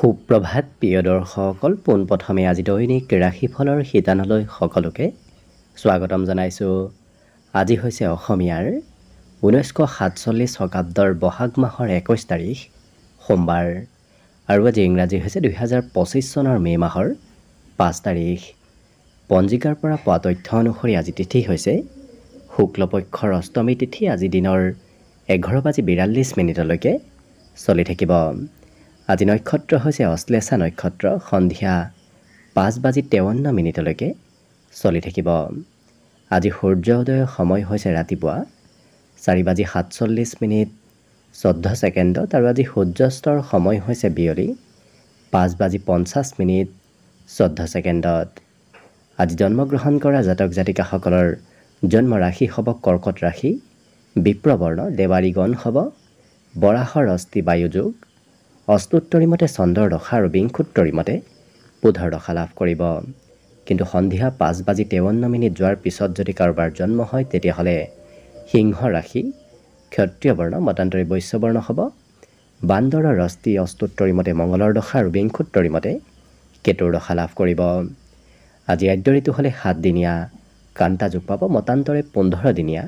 সুপ্ৰভাত প্ৰিয় দৰ্শকসকল, পোনপ্ৰথমে আজি দৈনিক ৰাশিফলৰ শিতানলৈ সকলোকে স্বাগতম জনাইছোঁ। আজি হৈছে অসমীয়াৰ 1947 শকাব্দৰ বহাগ মাহৰ 21 তাৰিখ সোমবাৰ আৰু আজি ইংৰাজী হৈছে 2025 চনৰ মে' মাহৰ 5 তাৰিখ। পঞ্জিকাৰ পৰা পোৱা তথ্য অনুসৰি আজি তিথি হৈছে শুক্লপক্ষৰ অষ্টমী তিথি। আজি দিনৰ 11:42 চলি থাকিব। আজি নক্ষত্ৰ হৈছে অশ্লেষা নক্ষত্ৰ, সন্ধিয়া 5:53 চলি থাকিব। আজি সূৰ্য উদয়ৰ সময় হৈছে ৰাতিপুৱা 4:47 14 আৰু আজি সূৰ্যাস্তৰ সময় হৈছে বিয়লি 5:50 14। আজি জন্মগ্ৰহণ কৰা জাতক জাতিকাসকলৰ জন্ম ৰাশি হ'ব কৰ্কট ৰাশি, বিপ্ৰবৰ্ণ, দেৱাৰী গণ হ'ব, বৰাহৰ অস্থি বায়ুযোগ, অস্তুত্তৰী মতে চন্দ্ৰৰ দশা আৰু বিংশোত্তৰী মতে বুধৰ দশা লাভ কৰিব। কিন্তু সন্ধিয়া 5:53 যোৱাৰ পিছত যদি কাৰোবাৰ জন্ম হয় তেতিয়াহ'লে সিংহ ৰাশি, ক্ষত্ৰিয় বৰ্ণ, মতান্তৰী বৈশ্যবৰ্ণ হ'ব, বান্দৰৰ অস্থি অস্তুত্তৰী মতে মঙ্গলৰ দশা আৰু বিংশোত্তৰী মতে কেতুৰ দশা লাভ কৰিব। আজি আদ্য ঋতু হ'লে 7 দিনীয়া কান্তা যোগ পাব, মতান্তৰে 15 দিনীয়া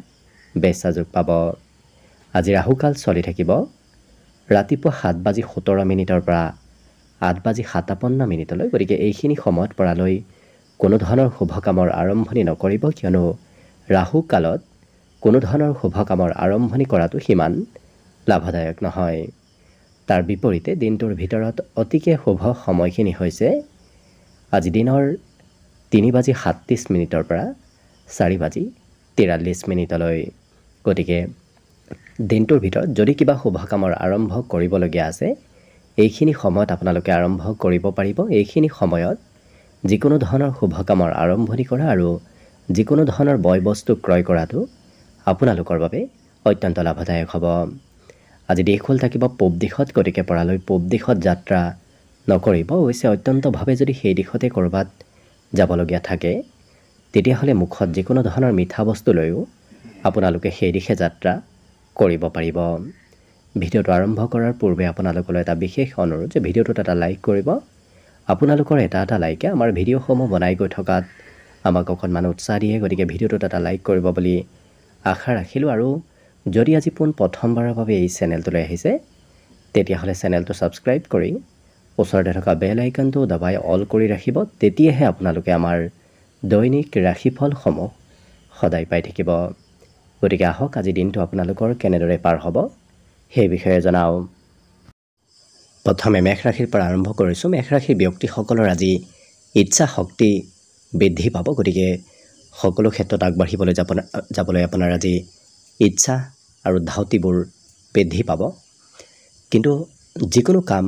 বেশ্যা যোগ পাব। আজি ৰাহুকাল চলি থাকিব ৰাতিপুৱা 7:17 পৰা 8:57। গতিকে এইখিনি সময়ত পৰালৈ কোনো ধৰণৰ শুভ কামৰ আৰম্ভণি নকৰিব, কিয়নো ৰাহু কালত কোনো ধৰণৰ শুভ কামৰ আৰম্ভণি কৰাটো সিমান লাভদায়ক নহয়। তাৰ বিপৰীতে দিনটোৰ ভিতৰত অতিকে শুভ সময়খিনি হৈছে আজি দিনৰ 3:37 পৰা 4:43। গতিকে দিনটোৰ ভিতৰত যদি কিবা শুভ কামৰ আৰম্ভ কৰিবলগীয়া আছে এইখিনি সময়ত আপোনালোকে আৰম্ভ কৰিব পাৰিব। এইখিনি সময়ত যিকোনো ধৰণৰ শুভ কামৰ আৰম্ভণি কৰা আৰু যিকোনো ধৰণৰ বয় বস্তু ক্ৰয় কৰাটো আপোনালোকৰ বাবে অত্যন্ত লাভদায়ক হ'ব। আজি দিশ হ'ল থাকিব পূব দিশত, গতিকে পৰালৈ পূব দিশত যাত্ৰা নকৰিব। অৱশ্যে অত্যন্তভাৱে যদি সেই দিশতে ক'ৰবাত যাবলগীয়া থাকে তেতিয়াহ'লে মুখত যিকোনো ধৰণৰ মিঠা বস্তু লৈও আপোনালোকে সেই দিশে যাত্ৰা কৰিব পাৰিব। ভিডিঅ'টো আৰম্ভ কৰাৰ পূৰ্বে আপোনালোকলৈ এটা বিশেষ অনুৰোধ যে ভিডিঅ'টোত এটা লাইক কৰিব। আপোনালোকৰ এটা লাইকে আমাৰ ভিডিঅ'সমূহ বনাই গৈ থকাত আমাক অকণমান উৎসাহ দিয়ে, গতিকে ভিডিঅ'টোত এটা লাইক কৰিব বুলি আশা ৰাখিলোঁ। আৰু যদি আজি প্ৰথমবাৰৰ বাবে এই চেনেলটোলৈ আহিছে তেতিয়াহ'লে চেনেলটো ছাবস্ক্ৰাইব কৰি ওচৰতে থকা বেল আইকনটো দবাই অল কৰি ৰাখিব, তেতিয়াহে আপোনালোকে আমাৰ দৈনিক ৰাশিফলসমূহ সদায় পাই থাকিব। গতিকে আহক আজি দিনটো আপোনালোকৰ কেনেদৰে পাৰ হ'ব সেই বিষয়ে জনাওঁ। প্ৰথমে মেষ ৰাশিৰ পৰা আৰম্ভ কৰিছোঁ। মেষ ৰাশিৰ ব্যক্তিসকলৰ আজি ইচ্ছা শক্তি বৃদ্ধি পাব, গতিকে সকলো ক্ষেত্ৰত আগবাঢ়িবলৈ যাবলৈ আপোনাৰ আজি ইচ্ছা আৰু ধাউতিবোৰ বৃদ্ধি পাব। কিন্তু যিকোনো কাম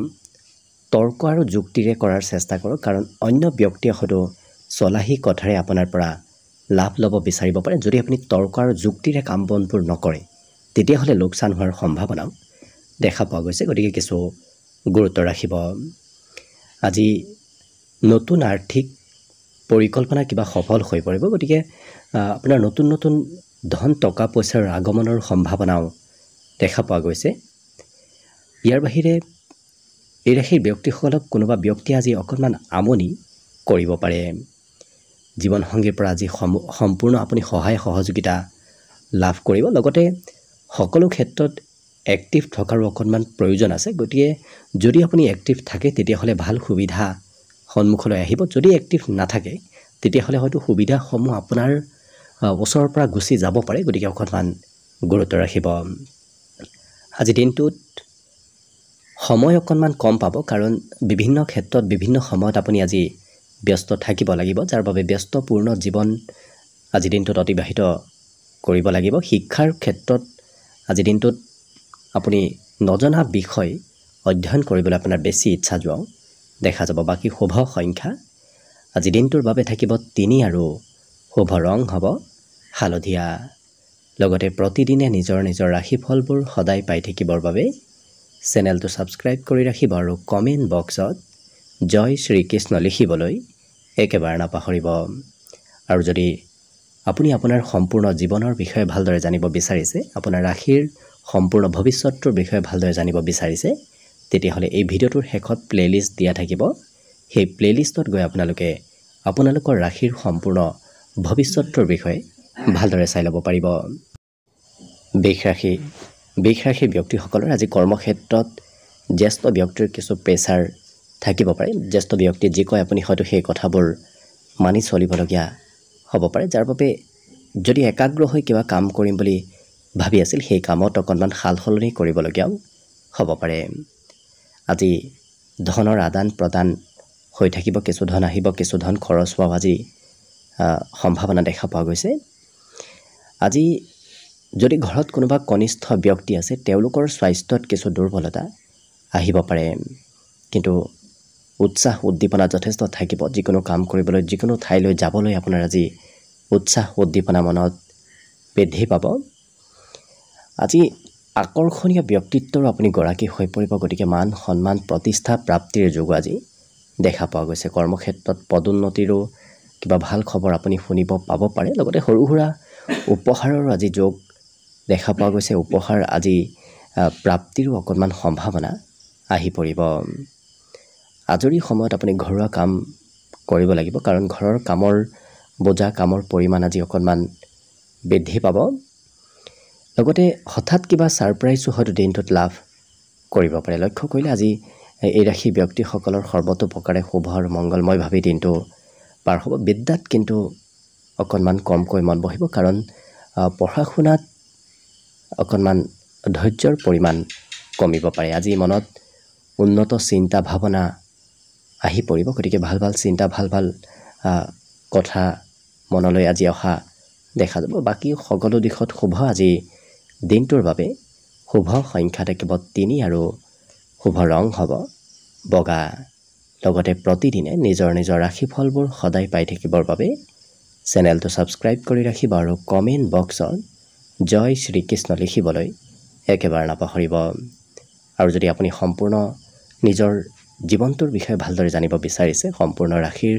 তৰ্ক আৰু যুক্তিৰে কৰাৰ চেষ্টা কৰক, কাৰণ অন্য ব্যক্তিয়ে হয়তো চলাহী কথাৰে আপোনাৰ পৰা লাভ ল'ব বিচাৰিব পাৰে। যদি আপুনি তৰ্ক আৰু যুক্তিৰে কাম বনবোৰ নকৰে তেতিয়াহ'লে লোকচান হোৱাৰ সম্ভাৱনাও দেখা পোৱা গৈছে, গতিকে কিছু গুৰুত্ব ৰাখিব। আজি নতুন আৰ্থিক পৰিকল্পনা কিবা সফল হৈ পৰিব, গতিকে আপোনাৰ নতুন নতুন ধন টকা পইচাৰ আগমনৰ সম্ভাৱনাও দেখা পোৱা গৈছে। ইয়াৰ বাহিৰে এই ৰাশিৰ ব্যক্তিসকলক কোনোবা ব্যক্তিয়ে আজি অকণমান আমনি কৰিব পাৰে। জীৱনসংগীৰ পৰা আজি সম্পূৰ্ণ আপুনি সহায় সহযোগিতা লাভ কৰিব। লগতে সকলো ক্ষেত্ৰত এক্টিভ থকাৰো অকণমান প্ৰয়োজন আছে, গতিকে যদি আপুনি এক্টিভ থাকে তেতিয়াহ'লে ভাল সুবিধা সন্মুখলৈ আহিব। যদি এক্টিভ নাথাকে তেতিয়াহ'লে হয়তো সুবিধাসমূহ আপোনাৰ ওচৰৰ পৰা গুচি যাব পাৰে, গতিকে অকণমান গুৰুত্ব ৰাখিব। আজি দিনটোত সময় অকণমান কম পাব, কাৰণ বিভিন্ন ক্ষেত্ৰত বিভিন্ন সময়ত আপুনি আজি ব্যস্ত থাকিব লাগিব, যাৰ বাবে ব্যস্তপূৰ্ণ জীৱন আজি দিনটোত অতিবাহিত কৰিব লাগিব। শিক্ষাৰ ক্ষেত্ৰত আজি দিনটোত আপুনি নজনা বিষয় অধ্যয়ন কৰিবলৈ আপোনাৰ বেছি ইচ্ছা যোৱাও দেখা যাব। বাকী শুভ সংখ্যা আজি দিনটোৰ বাবে থাকিব 3 আৰু শুভ ৰং হ'ব হালধীয়া। লগতে প্ৰতিদিনে নিজৰ নিজৰ ৰাশিফলবোৰ সদায় পাই থাকিবৰ বাবে চেনেলটো ছাবস্ক্ৰাইব কৰি ৰাখিব আৰু কমেণ্ট বক্সত জয় শ্ৰীকৃষ্ণ লিখিবলৈ একেবাৰে নাপাহৰিব। আৰু যদি আপুনি আপোনাৰ সম্পূৰ্ণ জীৱনৰ বিষয়ে ভালদৰে জানিব বিচাৰিছে, আপোনাৰ ৰাশিৰ সম্পূৰ্ণ ভৱিষ্যতৰ বিষয়ে ভালদৰে জানিব বিচাৰিছে, তেতিয়াহ'লে এই ভিডিঅ'টোৰ শেষত প্লেলিষ্ট দিয়া থাকিব সেই প্লেলিষ্টত গৈ আপোনালোকে আপোনালোকৰ ৰাশিৰ সম্পূৰ্ণ ভৱিষ্যতৰ বিষয়ে ভালদৰে চাই ল'ব পাৰিব বৃষ ৰাশি ব্যক্তিসকলৰ আজি কৰ্মক্ষেত্ৰত জ্যেষ্ঠ ব্যক্তিৰ কিছু প্ৰেছাৰ থাকিব পাৰে জ্যেষ্ঠ ব্যক্তি যি কয় আপুনি হয়তো সেই কথাবোৰ মানি চলিবলগীয়া হ'ব পাৰে যাৰ বাবে যদি একাগ্ৰ হৈ কিবা কাম কৰিম বুলি ভাবি আছিল সেই কামত অকণমান সালসলনি কৰিবলগীয়াও হ'ব পাৰে আজি ধনৰ আদান প্ৰদান হৈ থাকিব কিছু ধন আহিব কিছু ধন খৰচ হোৱা আজি সম্ভাৱনা দেখা পোৱা গৈছে আজি যদি ঘৰত কোনোবা কনিষ্ঠ ব্যক্তি আছে তেওঁলোকৰ স্বাস্থ্যত কিছু দুৰ্বলতা আহিব পাৰে কিন্তু উৎসাহ উদ্দীপনা যথেষ্ট থাকিব যিকোনো কাম কৰিবলৈ যিকোনো ঠাইলৈ যাবলৈ আপোনাৰ আজি উৎসাহ উদ্দীপনা মনত বৃদ্ধি পাব আজি আকৰ্ষণীয় ব্যক্তিত্বৰ আপুনি গৰাকী হৈ পৰিব গতিকে মান সন্মান প্ৰতিষ্ঠা প্ৰাপ্তিৰ যোগ আজি দেখা পোৱা গৈছে কৰ্মক্ষেত্ৰত পদোন্নতিৰো কিবা ভাল খবৰ আপুনি শুনিব পাব পাৰে লগতে সৰু সুৰা উপহাৰৰ আজি যোগ দেখা পোৱা গৈছে উপহাৰ আজি প্ৰাপ্তিৰো অকণমান সম্ভাৱনা আহি পৰিব আজৰি সময়ত আপুনি ঘৰুৱা কাম কৰিব লাগিব কাৰণ ঘৰৰ কামৰ বোজা কামৰ পৰিমাণ আজি অকণমান বৃদ্ধি পাব লগতে হঠাৎ কিবা ছাৰপ্ৰাইজো হয়তো দিনটোত লাভ কৰিব পাৰে লক্ষ্য কৰিলে আজি এই ৰাশি ব্যক্তিসকলৰ সৰ্বতোপ্ৰকাৰে শুভ আৰু মংগলময়ভাৱে দিনটো পাৰ হ'ব বিদ্যাত কিন্তু অকণমান কমকৈ মন বহিব কাৰণ পঢ়া শুনাত অকণমান ধৈৰ্যৰ পৰিমাণ কমিব পাৰে আজি মনত উন্নত চিন্তা ভাৱনা আহি পৰিব গতিকে ভাল ভাল চিন্তা ভাল ভাল কথা মনলৈ আজি অহা দেখা যাব বাকী সকলো দিশত শুভ আজি দিনটোৰ বাবে শুভ সংখ্যা থাকিব 3 আৰু শুভ ৰং হ'ব বগা লগতে প্ৰতিদিনে নিজৰ নিজৰ ৰাশিফলবোৰ সদায় পাই থাকিবৰ বাবে চেনেলটো ছাবস্ক্ৰাইব কৰি ৰাখিব আৰু কমেণ্ট বক্সত জয় শ্ৰীকৃষ্ণ লিখিবলৈ একেবাৰে নাপাহৰিব আৰু যদি আপুনি সম্পূৰ্ণ নিজৰ জীৱনটোৰ বিষয়ে ভালদৰে জানিব বিচাৰিছে সম্পূৰ্ণ ৰাশিৰ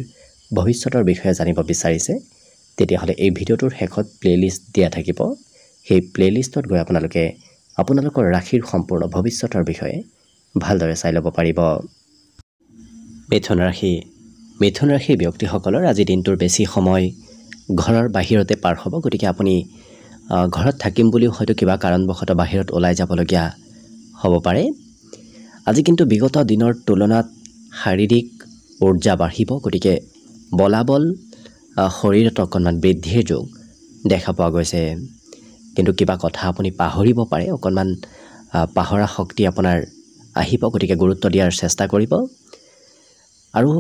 ভৱিষ্যতৰ বিষয়ে জানিব বিচাৰিছে তেতিয়াহ'লে এই ভিডিঅ'টোৰ শেষত প্লেলিষ্ট দিয়া থাকিব সেই প্লেলিষ্টত গৈ আপোনালোকে আপোনালোকৰ ৰাশিৰ সম্পূৰ্ণ ভৱিষ্যতৰ বিষয়ে ভালদৰে চাই ল'ব পাৰিব মিথুন ৰাশি ব্যক্তিসকলৰ আজি দিনটোৰ বেছি সময় ঘৰৰ বাহিৰতে পাৰ হ'ব গতিকে আপুনি ঘৰত থাকিম বুলিও হয়তো কিবা কাৰণবশতঃ বাহিৰত ওলাই যাবলগীয়া হ'ব পাৰে আজি কিন্তু বিগত দিনৰ তুলনাত শাৰীৰিক ঊৰ্জা বাঢ়িব গতিকে বলাবল শৰীৰত অকণমান বৃদ্ধিৰ যোগ দেখা পোৱা গৈছে কিন্তু কিবা কথা আপুনি পাহৰিব পাৰে অকণমান পাহৰা শক্তি আপোনাৰ আহিব গতিকে গুৰুত্ব দিয়াৰ চেষ্টা কৰিব আৰু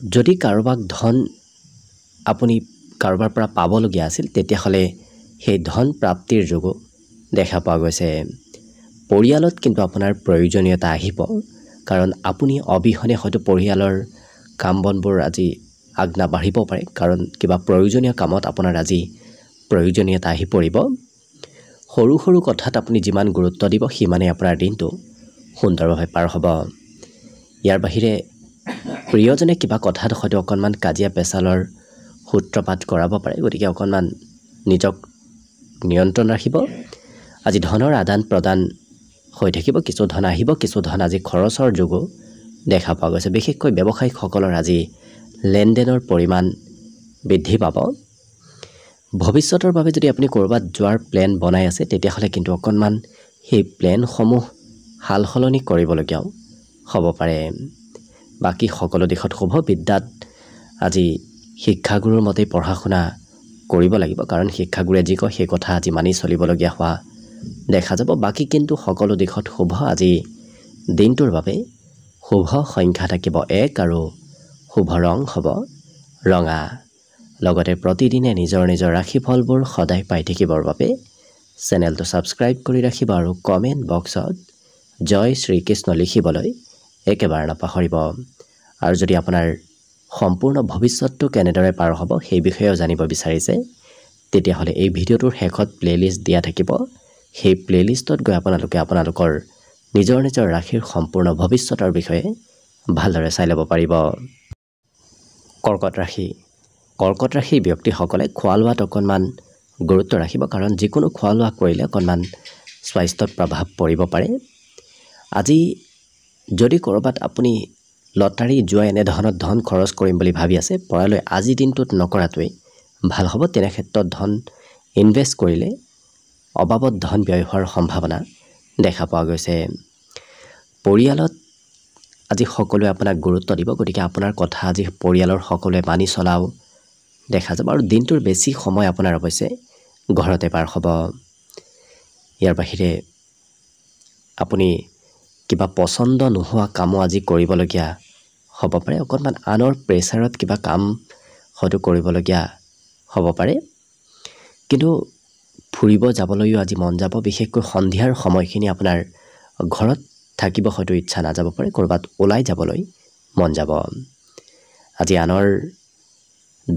যদি কাৰোবাক ধন আপুনি কাৰোবাৰ পৰা পাবলগীয়া আছিল তেতিয়াহ'লে সেই ধন প্ৰাপ্তিৰ যোগো দেখা পোৱা গৈছে পৰিয়ালত কিন্তু আপোনাৰ প্ৰয়োজনীয়তা আহিব কাৰণ আপুনি অবিহনে হয়তো পৰিয়ালৰ কাম বনবোৰ আজি আগনা বাঢ়িব পাৰে কাৰণ কিবা প্ৰয়োজনীয় কামত আপোনাৰ আজি প্ৰয়োজনীয়তা আহি পৰিব সৰু সৰু কথাত আপুনি যিমান গুৰুত্ব দিব সিমানেই আপোনাৰ দিনটো সুন্দৰভাৱে পাৰ হ'ব ইয়াৰ বাহিৰে প্ৰিয়জনে কিবা কথাত হয়তো অকণমান কাজিয়া পেচালৰ সূত্ৰপাত কৰাব পাৰে গতিকে অকণমান নিজক নিয়ন্ত্ৰণ ৰাখিব আজি ধনৰ আদান প্ৰদান হৈ থাকিব কিছু ধন আহিব কিছু ধন আজি খৰচৰ যোগো দেখা পোৱা গৈছে বিশেষকৈ ব্যৱসায়িকসকলৰ আজি লেনদেনৰ পৰিমাণ বৃদ্ধি পাব ভৱিষ্যতৰ বাবে যদি আপুনি ক'ৰবাত যোৱাৰ প্লেন বনাই আছে তেতিয়াহ'লে কিন্তু অকণমান সেই প্লেনসমূহ সালসলনি কৰিবলগীয়াও হ'ব পাৰে বাকী সকলো দিশত শুভ বিদ্যাত আজি শিক্ষাগুৰুৰ মতে পঢ়া শুনা কৰিব লাগিব কাৰণ শিক্ষাগুৰুৱে যি কয় সেই কথা আজি মানি চলিবলগীয়া হোৱা দেখা যাব বাকী কিন্তু সকলো দিশত শুভ আজি দিনটোৰ বাবে শুভ সংখ্যা থাকিব 1 আৰু শুভ ৰং হ'ব ৰঙা লগতে প্ৰতিদিনে নিজৰ নিজৰ ৰাশিফলবোৰ সদায় পাই থাকিবৰ বাবে চেনেলটো ছাবস্ক্ৰাইব কৰি ৰাখিব আৰু কমেণ্ট বক্সত জয় শ্ৰীকৃষ্ণ লিখিবলৈ একেবাৰে নাপাহৰিব আৰু যদি আপোনাৰ সম্পূৰ্ণ ভৱিষ্যতটো কেনেদৰে পাৰ হ'ব সেই বিষয়েও জানিব বিচাৰিছে তেতিয়াহ'লে এই ভিডিঅ'টোৰ শেষত প্লেলিষ্ট দিয়া থাকিব সেই প্লেলিষ্টত গৈ আপোনালোকে আপোনালোকৰ নিজৰ নিজৰ ৰাশিৰ সম্পূৰ্ণ ভৱিষ্যতৰ বিষয়ে ভালদৰে চাই ল'ব পাৰিব কৰ্কট ৰাশি ব্যক্তিসকলে খোৱা লোৱাত অকণমান গুৰুত্ব ৰাখিব কাৰণ যিকোনো খোৱা লোৱা কৰিলে অকণমান স্বাস্থ্যত প্ৰভাৱ পৰিব পাৰে আজি যদি ক'ৰবাত আপুনি লটাৰী জুৱা এনে ধৰণৰ ধন খৰচ কৰিম বুলি ভাবি আছে পৰালৈ আজি দিনটোত নকৰাটোৱেই ভাল হ'ব। তেনে ক্ষেত্ৰত ধন ইনভেষ্ট কৰিলে অবাবত ধন ব্যয় হোৱাৰ সম্ভাৱনা দেখা পোৱা গৈছে। পৰিয়ালত আজি সকলোৱে আপোনাক গুৰুত্ব দিব, গতিকে আপোনাৰ কথা আজি পৰিয়ালৰ সকলোৱে মানি চলাও দেখা যাব আৰু দিনটোৰ বেছি সময় আপোনাৰ অৱশ্যে ঘৰতে পাৰ হ'ব। ইয়াৰ বাহিৰে আপুনি কিবা পচন্দ নোহোৱা কামো আজি কৰিবলগীয়া হ'ব পাৰে। অকণমান আনৰ প্ৰেছাৰত কিবা কাম হয়তো কৰিবলগীয়া হ'ব পাৰে। কিন্তু ফুৰিব যাবলৈও আজি মন যাব, বিশেষকৈ সন্ধিয়াৰ সময়খিনি আপোনাৰ ঘৰত থাকিব হয়তো ইচ্ছা নাযাব পাৰে, ক'ৰবাত ওলাই যাবলৈ মন যাব। আজি আনৰ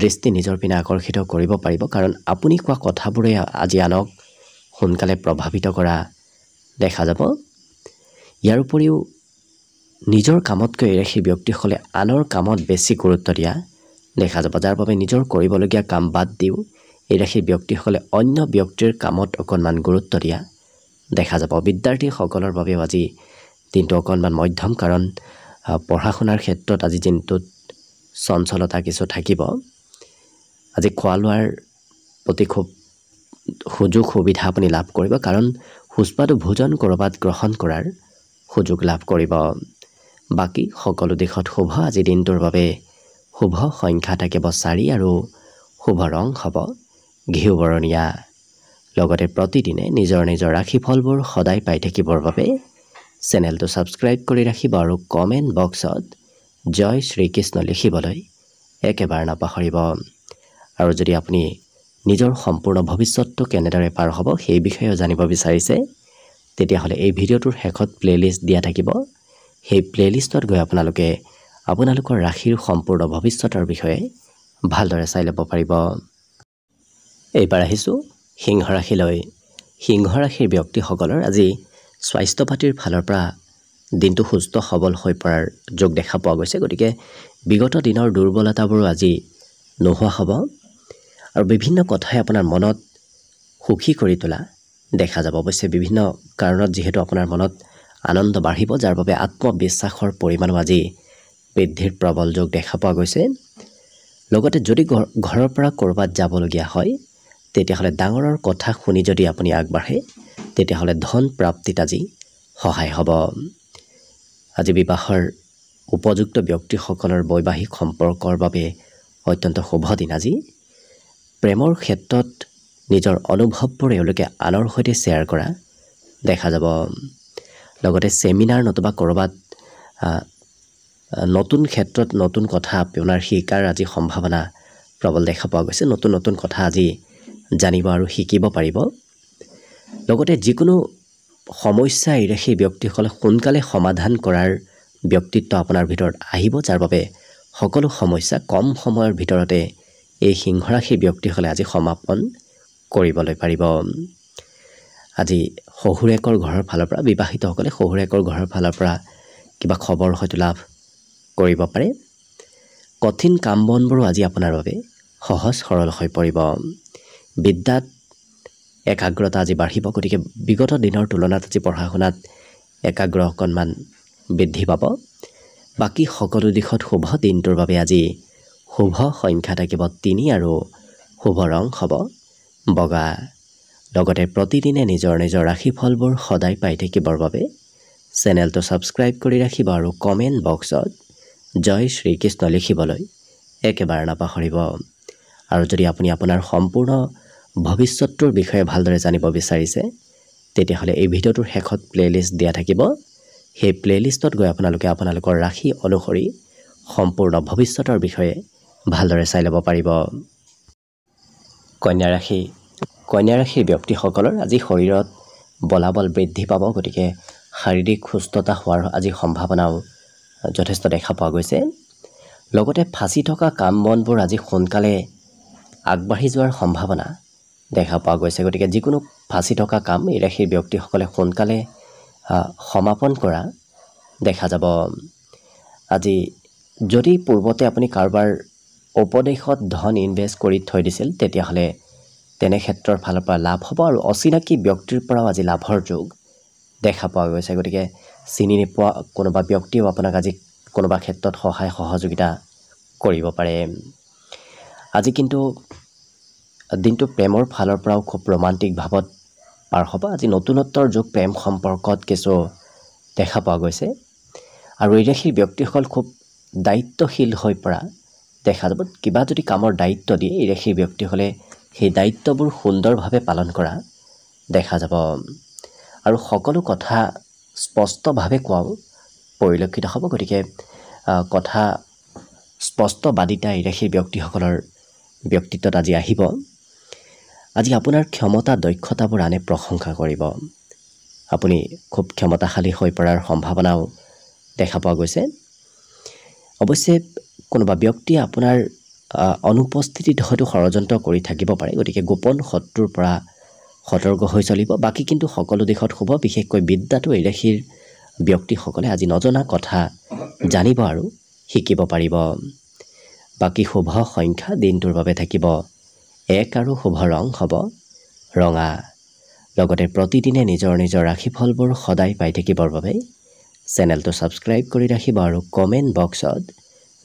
দৃষ্টি নিজৰ পিনে আকৰ্ষিত কৰিব পাৰিব, কাৰণ আপুনি কোৱা কথাবোৰে আজি আনক সোনকালে প্ৰভাৱিত কৰা দেখা যাব। ইয়াৰ উপৰিও নিজৰ কামতকৈ সেই ব্যক্তিসকলে আনৰ কামত বেছি গুৰুত্ব দিয়া দেখা যাব, যাৰ বাবে নিজৰ কৰিবলগীয়া কাম বাদ দিও সেই ব্যক্তিসকলে অন্য ব্যক্তিৰ কামত অকণমান গুৰুত্ব দিয়া দেখা যাব। বিদ্যাৰ্থীসকলৰ বাবেও আজি দিনটো অকণমান মধ্যম, কাৰণ পঢ়া শুনাৰ ক্ষেত্ৰত আজি দিনটোত চঞ্চলতা কিছু থাকিব। আজি খোৱা লোৱাৰ প্ৰতি খুব সুযোগ সুবিধা আপুনি লাভ কৰিব, কাৰণ সুস্বাদু ভোজন ক'ৰবাত গ্ৰহণ কৰাৰ সুযোগ লাভ কৰিব। বাকী সকলো দিশত শুভ। আজি দিনটোৰ বাবে শুভ সংখ্যা থাকিব 4 আৰু শুভ ৰং হ'ব ঘিউ বৰণীয়া। লগতে প্ৰতিদিনে নিজৰ নিজৰ ৰাশিফলবোৰ সদায় পাই থাকিবৰ বাবে চেনেলটো ছাবস্ক্ৰাইব কৰি ৰাখিব আৰু কমেণ্ট বক্সত জয় শ্ৰীকৃষ্ণ লিখিবলৈ একেবাৰে নাপাহৰিব। আৰু যদি আপুনি নিজৰ সম্পূৰ্ণ ভৱিষ্যতটো কেনেদৰে পাৰ হ'ব সেই বিষয়েও জানিব বিচাৰিছে, তেতিয়াহ'লে এই ভিডিঅ'টোৰ শেষত প্লেলিষ্ট দিয়া থাকিব। সেই প্লেলিষ্টত গৈ আপোনালোকে আপোনালোকৰ ৰাশিৰ সম্পূৰ্ণ ভৱিষ্যতৰ বিষয়ে ভালদৰে চাই ল'ব পাৰিব। এইবাৰ আহিছোঁ সিংহ ৰাশিলৈ। সিংহ ৰাশিৰ ব্যক্তিসকলৰ আজি স্বাস্থ্য পাতিৰ ফালৰ পৰা দিনটো সুস্থ সবল হৈ পৰাৰ যোগ দেখা পোৱা গৈছে, গতিকে বিগত দিনৰ দুৰ্বলতাবোৰো আজি নোহোৱা হ'ব আৰু বিভিন্ন কথাই আপোনাৰ মনত সুখী কৰি তোলা দেখা যাব। অৱশ্যে বিভিন্ন কাৰণত যিহেতু আপোনাৰ মনত আনন্দ বাঢ়িব, যাৰ বাবে আত্মবিশ্বাসৰ পৰিমাণো আজি বৃদ্ধিৰ প্ৰবল যোগ দেখা পোৱা গৈছে। লগতে যদি ঘৰৰ পৰা ক'ৰবাত যাবলগীয়া হয় তেতিয়াহ'লে ডাঙৰৰ কথা শুনি যদি আপুনি আগবাঢ়ে তেতিয়াহ'লে ধন প্ৰাপ্তিত আজি সহায় হ'ব। আজি বিবাহৰ উপযুক্ত ব্যক্তিসকলৰ বৈবাহিক সম্পৰ্কৰ বাবে অত্যন্ত শুভ দিন। আজি প্ৰেমৰ ক্ষেত্ৰত নিজৰ অনুভৱবোৰ এওঁলোকে আনৰ সৈতে শ্বেয়াৰ কৰা দেখা যাব। লগতে চেমিনাৰ নতুবা ক'ৰবাত নতুন ক্ষেত্ৰত নতুন কথা আপোনাৰ শিকাৰ আজি সম্ভাৱনা প্ৰবল দেখা পোৱা গৈছে। নতুন নতুন কথা আজি জানিব আৰু শিকিব পাৰিব। লগতে যিকোনো সমস্যা এৰে সেই ব্যক্তিসকলে সোনকালে সমাধান কৰাৰ ব্যক্তিত্ব আপোনাৰ ভিতৰত আহিব, যাৰ বাবে সকলো সমস্যা কম সময়ৰ ভিতৰতে এই সিংহ ৰাশিৰ ব্যক্তিসকলে আজি সমাপন কৰিবলৈ পাৰিব। আজি শহুৰেকৰ ঘৰৰ ফালৰ পৰা বিবাহিতসকলে শহুৰেকৰ ঘৰৰ ফালৰ পৰা কিবা খবৰ হয়তো লাভ কৰিব পাৰে। কঠিন কাম বনবোৰো আজি আপোনাৰ বাবে সহজ সৰল হৈ পৰিব। বিদ্যাত একাগ্ৰতা আজি বাঢ়িব, গতিকে বিগত দিনৰ তুলনাত আজি পঢ়া শুনাত একাগ্ৰ অকণমান বৃদ্ধি পাব। বাকী সকলো দিশত শুভ। দিনটোৰ বাবে আজি শুভ সংখ্যা থাকিব 3 আৰু শুভ ৰং হ'ব বগা। লগতে প্ৰতিদিনে নিজৰ নিজৰ ৰাশিফলবোৰ সদায় পাই থাকিবৰ বাবে চেনেলটো ছাবস্ক্ৰাইব কৰি ৰাখিব আৰু কমেণ্ট বক্সত জয় শ্ৰীকৃষ্ণ লিখিবলৈ একেবাৰে নাপাহৰিব। আৰু যদি আপুনি আপোনাৰ সম্পূৰ্ণ ভৱিষ্যতটোৰ বিষয়ে ভালদৰে জানিব বিচাৰিছে তেতিয়াহ'লে এই ভিডিঅ'টোৰ শেষত প্লেলিষ্ট দিয়া থাকিব। সেই প্লেলিষ্টত গৈ আপোনালোকে আপোনালোকৰ ৰাশি অনুসৰি সম্পূৰ্ণ ভৱিষ্যতৰ বিষয়ে ভালদৰে চাই ল'ব পাৰিব। কন্যা ৰাশি। কন্যা ৰাশিৰ ব্যক্তিসকলৰ আজি শৰীৰত বলাবল বৃদ্ধি পাব, গতিকে শাৰীৰিক সুস্থতা হোৱাৰ আজি সম্ভাৱনাও যথেষ্ট দেখা পোৱা গৈছে। লগতে ফাঁচি থকা কাম বনবোৰ আজি সোনকালে আগবাঢ়ি যোৱাৰ সম্ভাৱনা দেখা পোৱা গৈছে, গতিকে যিকোনো ফাঁচি থকা কাম এই ৰাশিৰ ব্যক্তিসকলে সোনকালে সমাপন কৰা দেখা যাব। আজি যদি পূৰ্বতে আপুনি কাৰোবাৰ উপদেশত ধন ইনভেষ্ট কৰি থৈ দিছিল তেতিয়াহ'লে তেনে ক্ষেত্ৰৰ ফালৰ পৰা লাভ হ'ব আৰু অচিনাকি ব্যক্তিৰ পৰাও আজি লাভৰ যোগ দেখা পোৱা গৈছে, গতিকে চিনি নোপোৱা কোনোবা ব্যক্তিয়েও আপোনাক আজি কোনোবা ক্ষেত্ৰত সহায় সহযোগিতা কৰিব পাৰে। আজি কিন্তু দিনটো প্ৰেমৰ ফালৰ পৰাও খুব ৰোমান্টিক ভাৱত পাৰ হ'ব। আজি নতুনত্বৰ যুগ প্ৰেম সম্পৰ্কত কিছু দেখা পোৱা গৈছে আৰু এই ৰাশিৰ ব্যক্তিসকল খুব দায়িত্বশীল হৈ পৰা দেখা যাব। কিবা যদি কামৰ দায়িত্ব দিয়ে এই ৰাশিৰ ব্যক্তিসকলে সেই দায়িত্ববোৰ সুন্দৰভাৱে পালন কৰা দেখা যাব আৰু সকলো কথা স্পষ্টভাৱে কোৱাও পৰিলক্ষিত হ'ব। গতিকে কথা স্পষ্টবাদিতা এই ৰাশিৰ ব্যক্তিসকলৰ ব্যক্তিত্বত আজি আহিব। আজি আপোনাৰ ক্ষমতা দক্ষতাবোৰ আনে প্ৰশংসা কৰিব। আপুনি খুব ক্ষমতাশালী হৈ পৰাৰ সম্ভাৱনাও দেখা পোৱা গৈছে। অৱশ্যে কোনোবা ব্যক্তিয়ে আপোনাৰ অনুপস্থিতিত হয়তো ষড়যন্ত্ৰ কৰি থাকিব পাৰে। গতিকে গোপন শত্ৰুৰ পৰা সতৰ্ক হৈ চলিব। বাকী কিন্তু সকলো দিশত শুভ। বিশেষকৈ বিদ্যাটো এই ৰাশিৰ ব্যক্তিসকলে আজি নজনা কথা জানিব আৰু শিকিব পাৰিব। বাকী শুভ সংখ্যা দিনটোৰ বাবে থাকিব 1 আৰু শুভ ৰং হ'ব ৰঙা। লগতে প্ৰতিদিনে নিজৰ নিজৰ ৰাশিফলবোৰ সদায় পাই থাকিবৰ বাবে চেনেলটো ছাবস্ক্ৰাইব কৰি ৰাখিব আৰু কমেণ্ট বক্সত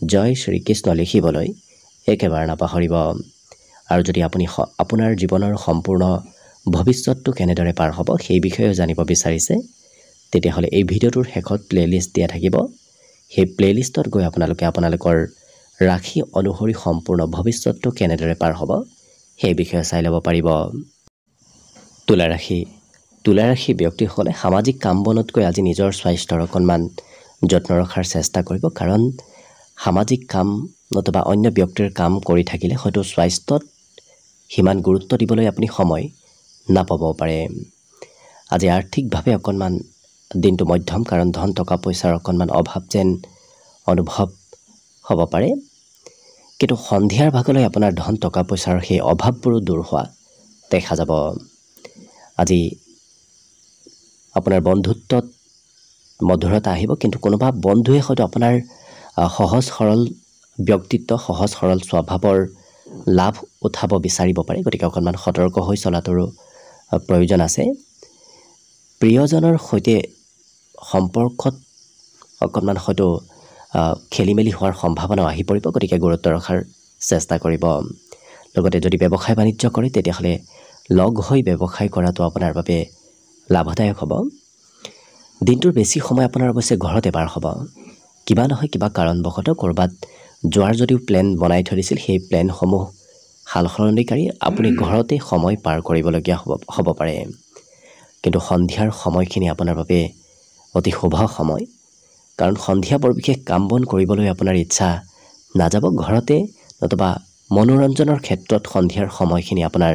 জয় শ্ৰীকৃষ্ণ লিখিবলৈ একেবাৰে নাপাহৰিব। আৰু যদি আপুনি আপোনাৰ জীৱনৰ সম্পূৰ্ণ ভৱিষ্যতটো কেনেদৰে পাৰ হ'ব সেই বিষয়েও জানিব বিচাৰিছে, তেতিয়াহ'লে এই ভিডিঅ'টোৰ শেষত প্লে'লিষ্ট দিয়া থাকিব। সেই প্লে'লিষ্টত গৈ আপোনালোকৰ ৰাশি অনুসৰি সম্পূৰ্ণ ভৱিষ্যতটো কেনেদৰে পাৰ হ'ব সেই বিষয়ে চাই ল'ব পাৰিব। তুলা ৰাশি ব্যক্তিসকলে সামাজিক কাম বনতকৈ আজি নিজৰ স্বাস্থ্যৰ অকণমান যত্ন ৰখাৰ চেষ্টা কৰিব। কাৰণ সামাজিক কাম নতুবা অন্য ব্যক্তিৰ কাম কৰি থাকিলে হয়তো স্বাস্থ্যত সিমান গুৰুত্ব দিবলৈ আপুনি সময় নাপাবও পাৰে। আজি আৰ্থিকভাৱে অকণমান দিনটো মধ্যম, কাৰণ ধন টকা পইচাৰ অকণমান অভাৱ যেন অনুভৱ হ'ব পাৰে। কিন্তু সন্ধিয়াৰ ভাগলৈ আপোনাৰ ধন টকা পইচাৰ সেই অভাৱবোৰো দূৰ হোৱা দেখা যাব। আজি আপোনাৰ বন্ধুত্বত মধুৰতা আহিব, কিন্তু কোনোবা বন্ধুৱে হয়তো আপোনাৰ সহজ সৰল ব্যক্তিত্ব, সহজ সৰল স্বভাৱৰ লাভ উঠাব বিচাৰিব পাৰে। গতিকে অকণমান সতৰ্ক হৈ চলাটোৰো প্ৰয়োজন আছে। প্ৰিয়জনৰ সৈতে সম্পৰ্কত অকণমান হয়তো খেলি মেলি হোৱাৰ সম্ভাৱনাও আহি পৰিব। গতিকে গুৰুত্ব ৰখাৰ চেষ্টা কৰিব। লগতে যদি ব্যৱসায় বাণিজ্য কৰে তেতিয়াহ'লে লগ হৈ ব্যৱসায় কৰাটো আপোনাৰ বাবে লাভদায়ক হ'ব। দিনটোৰ বেছি সময় আপোনাৰ অৱশ্যে ঘৰতে পাৰ হ'ব। কিবা নহয় কিবা কাৰণবশতঃ ক'ৰবাত যোৱাৰ যদিও প্লেন বনাই থৈ দিছিল, সেই প্লেনসমূহ সাল সলনি কৰি আপুনি ঘৰতে সময় পাৰ কৰিবলগীয়া হ'ব পাৰে। কিন্তু সন্ধিয়াৰ সময়খিনি আপোনাৰ বাবে অতি শুভ সময়, কাৰণ সন্ধিয়া বৰ বিশেষ কাম বন কৰিবলৈ আপোনাৰ ইচ্ছা নাযাব। ঘৰতে নতুবা মনোৰঞ্জনৰ ক্ষেত্ৰত সন্ধিয়াৰ সময়খিনি আপোনাৰ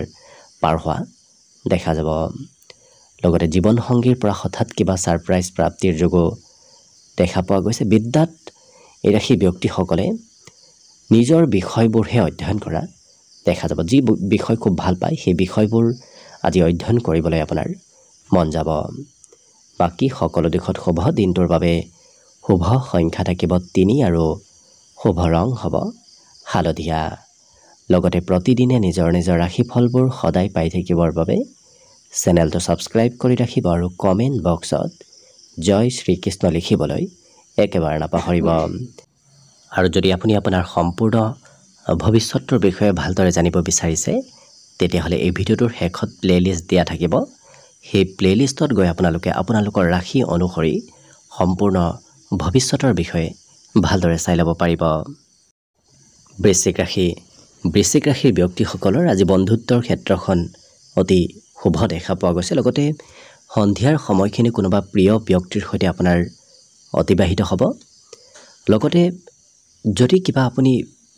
পাৰ হোৱা দেখা যাব। লগতে জীৱনসংগীৰ পৰা হঠাৎ কিবা ছাৰপ্ৰাইজ প্ৰাপ্তিৰ যোগো দেখা পোৱা গৈছে। বিদ্যাত এই ৰাশি ব্যক্তিসকলে নিজৰ বিষয়বোৰহে অধ্যয়ন কৰা দেখা যাব। যি বিষয় খুব ভাল পায় সেই বিষয়বোৰ আজি অধ্যয়ন কৰিবলৈ আপোনাৰ মন যাব। বাকী সকলো দিশত শুভ। দিনটোৰ বাবে শুভ সংখ্যা থাকিব 3 আৰু শুভ ৰং হ'ব হালধীয়া। লগতে প্ৰতিদিনে নিজৰ নিজৰ ৰাশিফলবোৰ সদায় পাই থাকিবৰ বাবে চেনেলটো ছাবস্ক্ৰাইব কৰি ৰাখিব আৰু কমেণ্ট বক্সত জয় শ্ৰীকৃষ্ণ লিখিবলৈ একেবাৰে নাপাহৰিব। আৰু যদি আপুনি আপোনাৰ সম্পূৰ্ণ ভৱিষ্যতৰ বিষয়ে ভালদৰে জানিব বিচাৰিছে, তেতিয়াহ'লে এই ভিডিঅ'টোৰ শেষত প্লে'লিষ্ট দিয়া থাকিব। সেই প্লে'লিষ্টত গৈ আপোনালোকৰ ৰাশি অনুসৰি সম্পূৰ্ণ ভৱিষ্যতৰ বিষয়ে ভালদৰে চাই ল'ব পাৰিব। বৃশ্চিক ৰাশিৰ ব্যক্তিসকলৰ আজি বন্ধুত্বৰ ক্ষেত্ৰখন অতি শুভ দেখা পোৱা গৈছে। লগতে সন্ধিয়াৰ সময়খিনি কোনোবা প্ৰিয় ব্যক্তিৰ সৈতে আপোনাৰ অতিবাহিত হ'ব। লগতে যদি কিবা আপুনি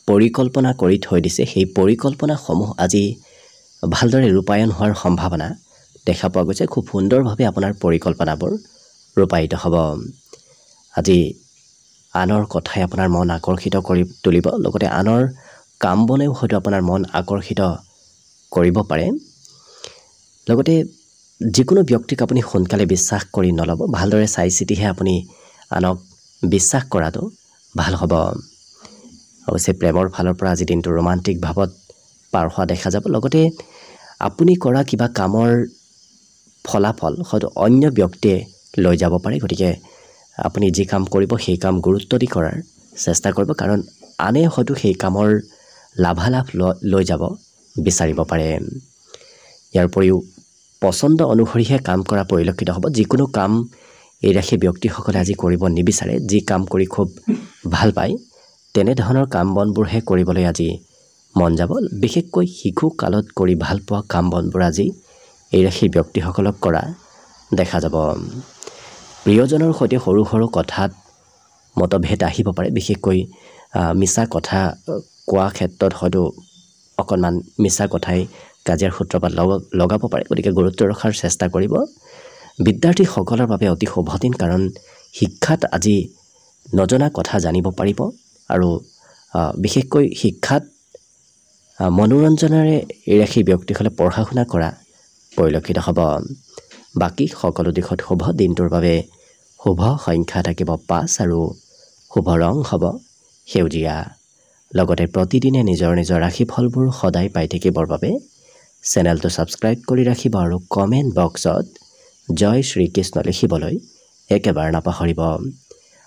পৰিকল্পনা কৰি থৈ দিছে, সেই পৰিকল্পনাসমূহ আজি ভালদৰে ৰূপায়ণ হোৱাৰ সম্ভাৱনা দেখা পোৱা গৈছে। খুব সুন্দৰভাৱে আপোনাৰ পৰিকল্পনাবোৰ ৰূপায়িত হ'ব। আজি আনৰ কথাই আপোনাৰ মন আকৰ্ষিত কৰি তুলিব। লগতে আনৰ কাম বনেও হয়তো আপোনাৰ মন আকৰ্ষিত কৰিব পাৰে। লগতে যিকোনো ব্যক্তিক আপুনি সোনকালে বিশ্বাস কৰি নল'ব। ভালদৰে চাই চিতিহে আপুনি আনক বিশ্বাস কৰাটো ভাল হ'ব। অৱশ্যে প্ৰেমৰ ফালৰ পৰা আজি দিনটো ৰোমান্টিক ভাৱত পাৰ হোৱা দেখা যাব। লগতে আপুনি কৰা কিবা কামৰ ফলাফল হয়তো অন্য ব্যক্তিয়ে লৈ যাব পাৰে। গতিকে আপুনি যি কাম কৰিব সেই কাম গুৰুত্ব দি কৰাৰ চেষ্টা কৰিব, কাৰণ আনে হয়তো সেই কামৰ লাভালাভ লৈ যাব বিচাৰিব পাৰে। ইয়াৰ উপৰিও পচন্দ অনুসৰিহে কাম কৰা পৰিলক্ষিত হ'ব। যিকোনো কাম এই ৰাশি ব্যক্তিসকলে আজি কৰিব নিবিচাৰে। যি কাম কৰি খুব ভাল পায় তেনেধৰণৰ কাম বনবোৰহে কৰিবলৈ আজি মন যাব। বিশেষকৈ শিশু কালত কৰি ভাল পোৱা কাম বনবোৰ আজি এই ৰাশিৰ ব্যক্তিসকলক কৰা দেখা যাব। প্ৰিয়জনৰ সৈতে সৰু সৰু কথাত মতভেদ আহিব পাৰে। বিশেষকৈ মিছা কথা কোৱা ক্ষেত্ৰত হয়তো অকণমান মিছা কথাই কাজিয়াৰ সূত্ৰপাত লগাব পাৰে। গতিকে গুৰুত্ব ৰখাৰ চেষ্টা কৰিব। বিদ্যাৰ্থীসকলৰ বাবে অতি শুভ দিন, কাৰণ শিক্ষাত আজি নজনা কথা জানিব পাৰিব আৰু বিশেষকৈ শিক্ষাত মনোৰঞ্জনেৰে এই ৰাশিৰ ব্যক্তিসকলে পঢ়া শুনা কৰা পৰিলক্ষিত হ'ব। বাকী সকলো দিশত শুভ। দিনটোৰ বাবে শুভ সংখ্যা থাকিব 5 আৰু শুভ ৰং হ'ব সেউজীয়া। লগতে প্ৰতিদিনে নিজৰ নিজৰ ৰাশিফলবোৰ সদায় পাই থাকিবৰ বাবে চেনেলটো ছাবস্ক্ৰাইব কৰি ৰাখিব আৰু কমেণ্ট বক্সত জয় শ্ৰীকৃষ্ণ লিখিবলৈ একেবাৰে নাপাহৰিব।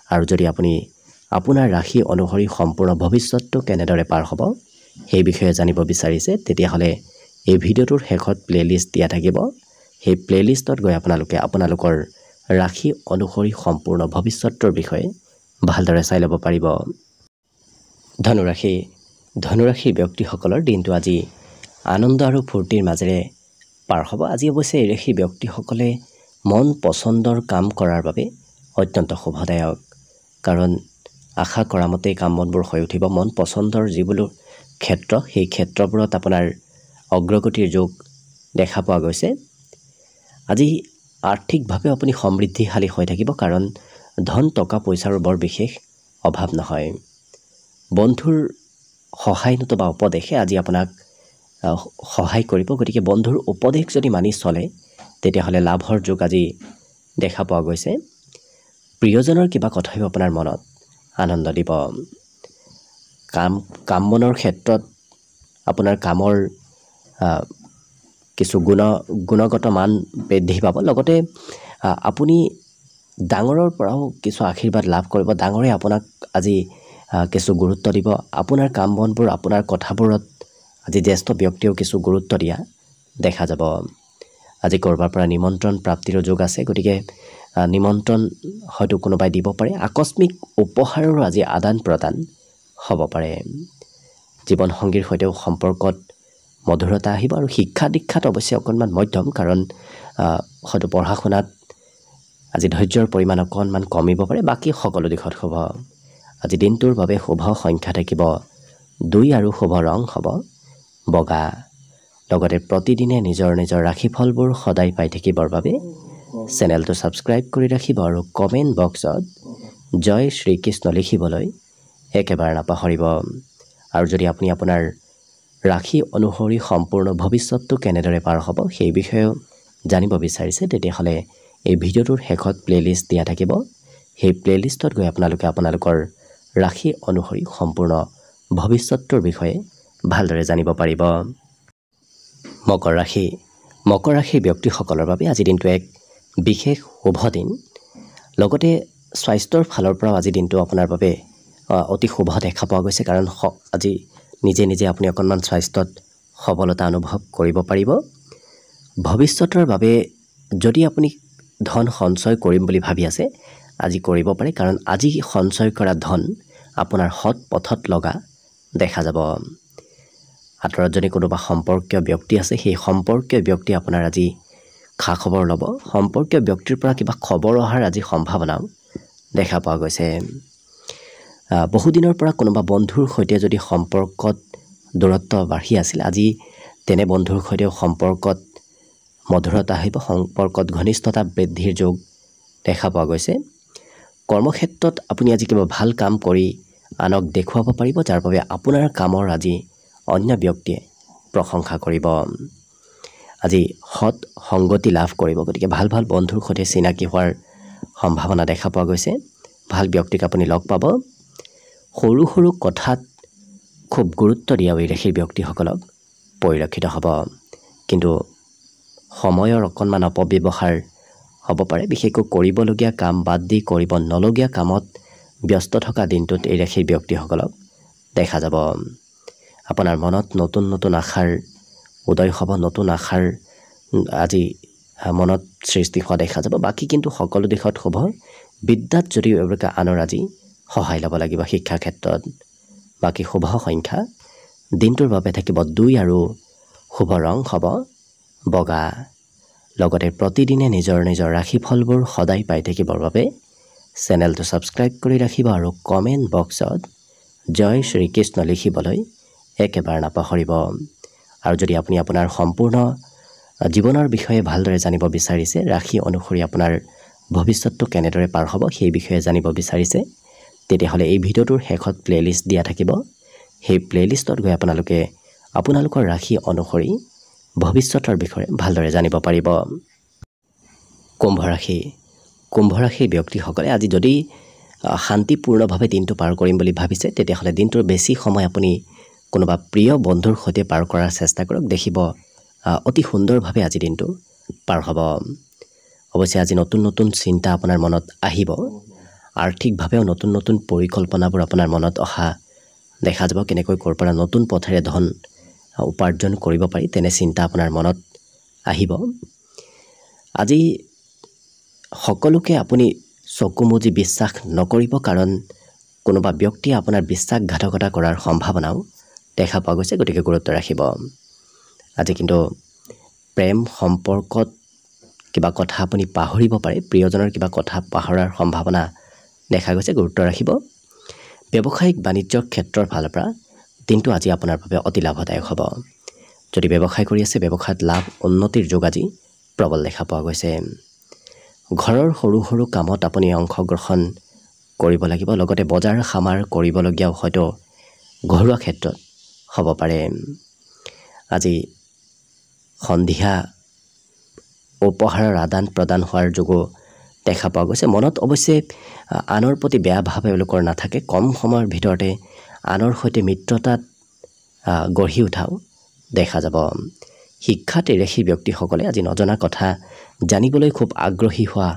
আৰু যদি আপুনি আপোনাৰ ৰাশি অনুসৰি সম্পূৰ্ণ ভৱিষ্যতটো কেনেদৰে পাৰ হ'ব সেই বিষয়ে জানিব বিচাৰিছে, তেতিয়াহ'লে এই ভিডিঅ'টোৰ শেষত প্লেলিষ্ট দিয়া থাকিব। সেই প্লেলিষ্টত গৈ আপোনালোকৰ ৰাশি অনুসৰি সম্পূৰ্ণ ভৱিষ্যতৰ বিষয়ে ভালদৰে চাই ল'ব পাৰিব। ধনুৰাশি ব্যক্তিসকলৰ দিনটো আজি আনন্দ আৰু ফূৰ্তিৰ মাজেৰে পাৰ হ'ব। আজি অৱশ্যে এই ৰাশি ব্যক্তিসকলে মন পচন্দৰ কাম কৰাৰ বাবে অত্যন্ত শুভদায়ক, কাৰণ আশা কৰা মতেই কাম বনবোৰ হৈ উঠিব। মন পচন্দৰ যিবোৰ ক্ষেত্ৰ সেই ক্ষেত্ৰবোৰত আপোনাৰ অগ্ৰগতিৰ যোগ দেখা পোৱা গৈছে। আজি আৰ্থিকভাৱে আপুনি সমৃদ্ধিশালী হৈ থাকিব, কাৰণ ধন টকা পইচাৰো বৰ বিশেষ অভাৱ নহয়। বন্ধুৰ সহায় নতুবা উপদেশে আজি আপোনাক সহায় কৰিব। গতিকে বন্ধুৰ উপদেশ যদি মানি চলে তেতিয়াহ'লে লাভৰ যোগ আজি দেখা পোৱা গৈছে। প্ৰিয়জনৰ কিবা কথাইও আপোনাৰ মনত আনন্দ দিব। কাম বনৰ ক্ষেত্ৰত আপোনাৰ কামৰ কিছু গুণগত মান বৃদ্ধি পাব। লগতে আপুনি ডাঙৰৰ পৰাও কিছু আশীৰ্বাদ লাভ কৰিব। ডাঙৰে আপোনাক আজি কিছু গুৰুত্ব দিব। আপোনাৰ কাম বনবোৰ, আপোনাৰ কথাবোৰত আজি জ্যেষ্ঠ ব্যক্তিয়েও কিছু গুৰুত্ব দিয়া দেখা যাব। আজি ক'ৰবাৰ পৰা নিমন্ত্ৰণ প্ৰাপ্তিৰো যোগ আছে। গতিকে নিমন্ত্ৰণ হয়তো কোনোবাই দিব পাৰে। আকস্মিক উপহাৰৰো আজি আদান প্ৰদান হ'ব পাৰে। জীৱনসংগীৰ সৈতেও সম্পৰ্কত মধুৰতা আহিব। আৰু শিক্ষা দীক্ষাত অৱশ্যে অকণমান মধ্যম, কাৰণ হয়তো পঢ়া শুনাত আজি ধৈৰ্যৰ পৰিমাণ অকণমান কমিব পাৰে। বাকী সকলো দিশত শুভ। আজি দিনটোৰ বাবে শুভ সংখ্যা থাকিব 2 আৰু শুভ ৰং হ'ব বগা। লগতে প্ৰতিদিনে নিজৰ নিজৰ ৰাশিফলবোৰ সদায় পাই থাকিবৰ বাবে চেনেলটো ছাবস্ক্ৰাইব কৰি ৰাখিব আৰু কমেণ্ট বক্সত জয় শ্ৰীকৃষ্ণ লিখিবলৈ একেবাৰে নাপাহৰিব। আৰু যদি আপুনি আপোনাৰ ৰাশি অনুসৰি সম্পূৰ্ণ ভৱিষ্যতটো কেনেদৰে পাৰ হ'ব সেই বিষয়েও জানিব বিচাৰিছে, তেতিয়াহ'লে এই ভিডিঅ'টোৰ শেষত প্লেলিষ্ট দিয়া থাকিব। সেই প্লেলিষ্টত গৈ আপোনালোকৰ ৰাশি অনুসৰি সম্পূৰ্ণ ভৱিষ্যতটোৰ বিষয়ে ভালদৰে জানিব পাৰিব। মকৰ ৰাশিৰ ব্যক্তিসকলৰ বাবে আজি দিনটো এক বিশেষ শুভ দিন। লগতে স্বাস্থ্যৰ ফালৰ পৰাও আজি দিনটো আপোনাৰ বাবে অতি শুভ দেখা পোৱা গৈছে, কাৰণ আজি নিজে আপুনি অকণমান স্বাস্থ্যত সবলতা অনুভৱ কৰিব পাৰিব। ভৱিষ্যতৰ বাবে যদি আপুনি ধন সঞ্চয় কৰিম বুলি ভাবি আছে আজি কৰিব পাৰে, কাৰণ আজি সঞ্চয় কৰা ধন আপোনাৰ সৎ পথত লগা দেখা যাব। আঁতৰত যদি কোনোবা সম্পৰ্কীয় ব্যক্তি আছে সেই সম্পৰ্কীয় ব্যক্তি আপোনাৰ আজি খা খবৰ ল'ব। সম্পৰ্কীয় ব্যক্তিৰ পৰা কিবা খবৰ অহাৰ আজি সম্ভাৱনাও দেখা পোৱা গৈছে। বহুদিনৰ পৰা কোনোবা বন্ধুৰ সৈতে যদি সম্পৰ্কত দূৰত্ব বাঢ়ি আছিল, আজি তেনে বন্ধুৰ সৈতেও সম্পৰ্কত মধুৰতা আহিব। সম্পৰ্কত ঘনিষ্ঠতা বৃদ্ধিৰ যোগ দেখা পোৱা গৈছে। কৰ্মক্ষেত্ৰত আপুনি আজি কিবা ভাল কাম কৰি আনক দেখুৱাব পাৰিব, যাৰ বাবে আপোনাৰ কামৰ আজি অন্য ব্যক্তিয়ে প্ৰশংসা কৰিব। আজি সৎ সংগতি লাভ কৰিব। গতিকে ভাল বন্ধুৰ সৈতে চিনাকি হোৱাৰ সম্ভাৱনা দেখা পোৱা গৈছে। ভাল ব্যক্তিক আপুনি লগ পাব। সৰু সৰু কথাত খুব গুৰুত্ব দিয়া এই ৰাশিৰ ব্যক্তিসকলক পৰিলক্ষিত হ'ব। কিন্তু সময়ৰ অকণমান অপব্যৱহাৰ হ'ব পাৰে। বিশেষকৈ কৰিবলগীয়া কাম বাদ দি কৰিব নলগীয়া কামত ব্যস্ত থকা দিনটোত এই ৰাশিৰ ব্যক্তিসকলক দেখা যাব। আপোনাৰ মনত নতুন নতুন আশাৰ উদয় হ'ব, নতুন আশাৰ আজি মনত সৃষ্টি হোৱা দেখা যাব। বাকী কিন্তু সকলো দিশত শুভ। বিদ্যাত যদি এওঁলোকে আনৰ আজি সহায় ল'ব লাগিব শিক্ষা ক্ষেত্ৰত। বাকী শুভ সংখ্যা দিনটোৰ বাবে থাকিব 2 আৰু শুভ ৰং হ'ব বগা। লগতে প্ৰতিদিনে নিজৰ নিজৰ ৰাশিফলবোৰ সদায় পাই থাকিবৰ বাবে চেনেলটো ছাবস্ক্ৰাইব কৰি ৰাখিব আৰু কমেণ্ট বক্সত জয় শ্ৰীকৃষ্ণ লিখিবলৈ একেবাৰে নাপাহৰিব। আৰু যদি আপুনি আপোনাৰ সম্পূৰ্ণ জীৱনৰ বিষয়ে ভালদৰে জানিব বিচাৰিছে, ৰাশি অনুসৰি আপোনাৰ ভৱিষ্যতটো কেনেদৰে পাৰ হ'ব সেই বিষয়ে জানিব বিচাৰিছে, তেতিয়াহ'লে এই ভিডিঅ'টোৰ শেষত প্লেলিষ্ট দিয়া থাকিব। সেই প্লেলিষ্টত গৈ আপোনালোকে আপোনালোকৰ ৰাশি অনুসৰি ভৱিষ্যতৰ বিষয়ে ভালদৰে জানিব পাৰিব। কুম্ভ ৰাশি। কুম্ভ ৰাশিৰ ব্যক্তিসকলে আজি যদি শান্তিপূৰ্ণভাৱে দিনটো পাৰ কৰিম বুলি ভাবিছে, তেতিয়াহ'লে দিনটোৰ বেছি সময় আপুনি কোনোবা প্ৰিয় বন্ধুৰ সৈতে পাৰ কৰাৰ চেষ্টা কৰক। দেখিব অতি সুন্দৰভাৱে আজি দিনটো পাৰ হ'ব। অৱশ্যে আজি নতুন নতুন চিন্তা আপোনাৰ মনত আহিব। আৰ্থিকভাৱেও নতুন নতুন পৰিকল্পনাবোৰ আপোনাৰ মনত অহা দেখা যাব। কেনেকৈ ক'ৰ পৰা নতুন পথেৰে ধন উপাৰ্জন কৰিব পাৰি তেনে চিন্তা আপোনাৰ মনত আহিব। আজি সকলোকে আপুনি চকু মুজি বিশ্বাস নকৰিব, কাৰণ কোনোবা ব্যক্তিয়ে আপোনাৰ বিশ্বাসঘাতকতা কৰাৰ সম্ভাৱনাও দেখা পোৱা গৈছে। গতিকে গুৰুত্ব ৰাখিব। আজি কিন্তু প্ৰেম সম্পৰ্কত কিবা কথা আপুনি পাহৰিব পাৰে। প্ৰিয়জনৰ কিবা কথা পাহৰাৰ সম্ভাৱনা দেখা গৈছে। গুৰুত্ব ৰাখিব। ব্যৱসায়িক বাণিজ্যৰ ক্ষেত্ৰৰ ফালৰ পৰা দিনটো আজি আপোনাৰ বাবে অতি লাভদায়ক হ'ব। যদি ব্যৱসায় কৰি আছে, ব্যৱসায়ত লাভ উন্নতিৰ যোগ আজি প্ৰবল দেখা পোৱা গৈছে। ঘৰৰ সৰু সৰু কামত আপুনি অংশগ্ৰহণ কৰিব লাগিব। লগতে বজাৰ সমাৰ কৰিবলগীয়াও হয়তো ঘৰুৱা ক্ষেত্ৰত হ'ব পাৰে। আজি সন্ধিয়া উপহাৰৰ আদান প্ৰদান হোৱাৰ যোগো দেখা পোৱা গৈছে। মনত অৱশ্যে আনৰ প্ৰতি বেয়া ভাৱ এওঁলোকৰ নাথাকে। কম সময়ৰ ভিতৰতে আনৰ সৈতে মিত্ৰতাত গঢ়ি উঠাও দেখা যাব। শিক্ষাত এই ৰাশিৰ ব্যক্তিসকলে আজি নজনা কথা জানিবলৈ খুব আগ্ৰহী হোৱা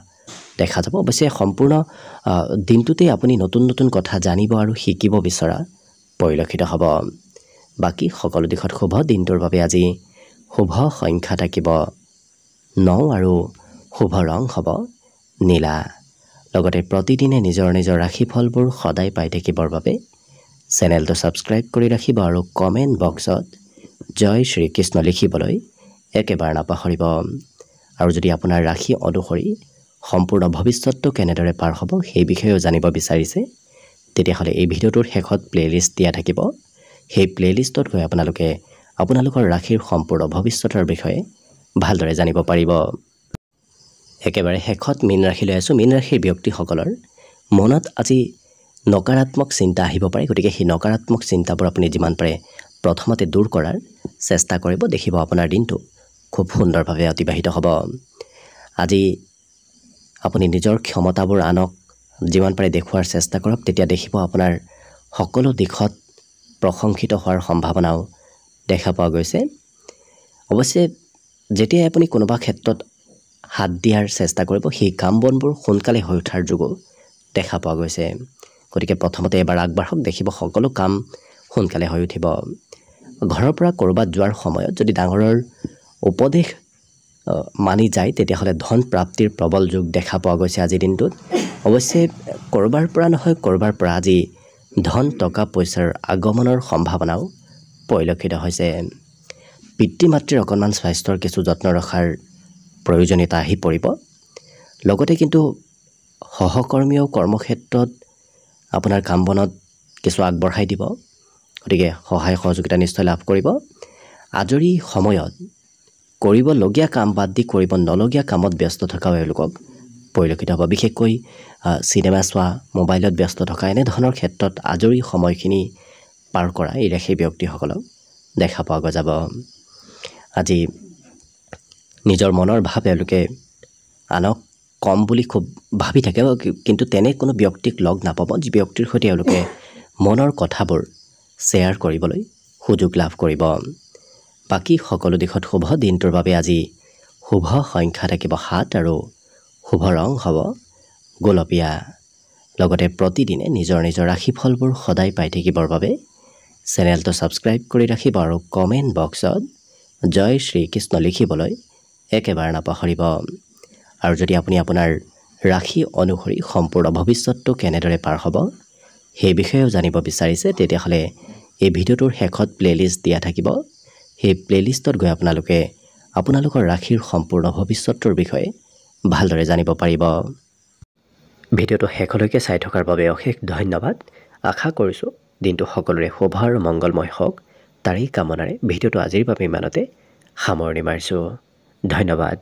দেখা যাব। অৱশ্যে সম্পূৰ্ণ দিনটোতেই আপুনি নতুন নতুন কথা জানিব আৰু শিকিব বিচৰা পৰিলক্ষিত হ'ব। বাকী সকলো দিশত শুভ। দিনটোৰ বাবে আজি শুভ সংখ্যা থাকিব 9 আৰু শুভ ৰং হ'ব নীলা। লগতে প্ৰতিদিনে নিজৰ নিজৰ ৰাশিফলবোৰ সদায় পাই থাকিবৰ বাবে চেনেলটো ছাবস্ক্ৰাইব কৰি ৰাখিব আৰু কমেণ্ট বক্সত জয় শ্ৰীকৃষ্ণ লিখিবলৈ একেবাৰে নাপাহৰিব। আৰু যদি আপোনাৰ ৰাশি অনুসৰি সম্পূৰ্ণ ভৱিষ্যতটো কেনেদৰে পাৰ হ'ব সেই বিষয়েও জানিব বিচাৰিছে, তেতিয়াহ'লে এই ভিডিঅ'টোৰ শেষত প্লেলিষ্ট দিয়া থাকিব। সেই প্লেলিষ্টত গৈ আপোনালোকে আপোনালোকৰ ৰাশিৰ সম্পূৰ্ণ ভৱিষ্যতৰ বিষয়ে ভালদৰে জানিব পাৰিব। একেবাৰে শেষত মীন ৰাশিলৈ আছোঁ। মীন ৰাশিৰ ব্যক্তিসকলৰ মনত আজি নকাৰাত্মক চিন্তা আহিব পাৰে। গতিকে সেই নকাৰাত্মক চিন্তাবোৰ আপুনি যিমান পাৰে প্ৰথমতে দূৰ কৰাৰ চেষ্টা কৰিব। দেখিব আপোনাৰ দিনটো খুব সুন্দৰভাৱে অতিবাহিত হ'ব। আজি আপুনি নিজৰ ক্ষমতাবোৰ আনক যিমান পাৰে দেখুওৱাৰ চেষ্টা কৰক। তেতিয়া দেখিব আপোনাৰ সকলো দিশত প্ৰশংসিত হোৱাৰ সম্ভাৱনাও দেখা পোৱা গৈছে। অৱশ্যে যেতিয়াই আপুনি কোনোবা ক্ষেত্ৰত হাত দিয়াৰ চেষ্টা কৰিব, সেই কাম বনবোৰ সোনকালে হৈ উঠাৰ যোগো দেখা পোৱা গৈছে। গতিকে প্ৰথমতে এবাৰ আগবাঢ়ক। দেখিব সকলো কাম সোনকালে হৈ উঠিব। ঘৰৰ পৰা ক'ৰবাত যোৱাৰ সময়ত যদি ডাঙৰৰ উপদেশ মানি যায়, তেতিয়াহ'লে ধন প্ৰাপ্তিৰ প্ৰবল যোগ দেখা পোৱা গৈছে আজিৰ দিনটোত। অৱশ্যে ক'ৰবাৰ পৰা নহয় ক'ৰবাৰ পৰা আজি ধন টকা পইচাৰ আগমনৰ সম্ভাৱনাও পৰিলক্ষিত হৈছে। পিতৃ মাতৃৰ অকণমান স্বাস্থ্যৰ কিছু যত্ন ৰখাৰ প্ৰয়োজনীয়তা আহি পৰিব। লগতে কিন্তু সহকৰ্মীয়েও কৰ্মক্ষেত্ৰত আপোনাৰ কাম বনত কিছু আগবঢ়াই দিব। গতিকে সহায় সহযোগিতা নিশ্চয় লাভ কৰিব। আজৰি সময়ত কৰিবলগীয়া কাম বাদ দি কৰিব নলগীয়া কামত ব্যস্ত থকাও এওঁলোকক পৰিলক্ষিত হ'ব। বিশেষকৈ চিনেমা চোৱা, মোবাইলত ব্যস্ত থকা এনেধৰণৰ ক্ষেত্ৰত আজৰি সময়খিনি পাৰ কৰা এই ৰাশিৰ ব্যক্তিসকলক দেখা পোৱা যাব। আজি নিজৰ মনৰ ভাৱ এওঁলোকে আনক কম বুলি খুব ভাবি থাকে, কিন্তু তেনে কোনো ব্যক্তিক লগ নাপাব যি ব্যক্তিৰ সৈতে এওঁলোকে মনৰ কথাবোৰ শ্বেয়াৰ কৰিবলৈ সুযোগ লাভ কৰিব। বাকী সকলো দিশত শুভ। দিনটোৰ বাবে আজি শুভ সংখ্যা থাকিব 7 আৰু শুভ ৰং হ'ব গোলপীয়া। লগতে প্ৰতিদিনে নিজৰ নিজৰ ৰাশিফলবোৰ সদায় পাই থাকিবৰ বাবে চেনেলটো ছাবস্ক্ৰাইব কৰি ৰাখিব আৰু কমেণ্ট বক্সত জয় শ্ৰীকৃষ্ণ লিখিবলৈ একেবাৰে নাপাহৰিব। আৰু যদি আপুনি আপোনাৰ ৰাশি অনুসৰি সম্পূৰ্ণ ভৱিষ্যতটো কেনেদৰে পাৰ হ'ব সেই বিষয়েও জানিব বিচাৰিছে, তেতিয়াহ'লে এই ভিডিঅ'টোৰ শেষত প্লেলিষ্ট দিয়া থাকিব। সেই প্লেলিষ্টত গৈ আপোনালোকে আপোনালোকৰ ৰাশিৰ সম্পূৰ্ণ ভৱিষ্যতটোৰ বিষয়ে ভালদৰে জানিব পাৰিব। ভিডিঅ'টো শেষলৈকে চাই থকাৰ বাবে অশেষ ধন্যবাদ। আশা কৰিছোঁ দিনটো সকলোৰে শুভ আৰু মংগলময় হওক, তাৰেই কামনাৰে ভিডিঅ'টো আজিৰ বাবে ইমানতে সামৰণি মাৰিছোঁ। ধন্যবাদ।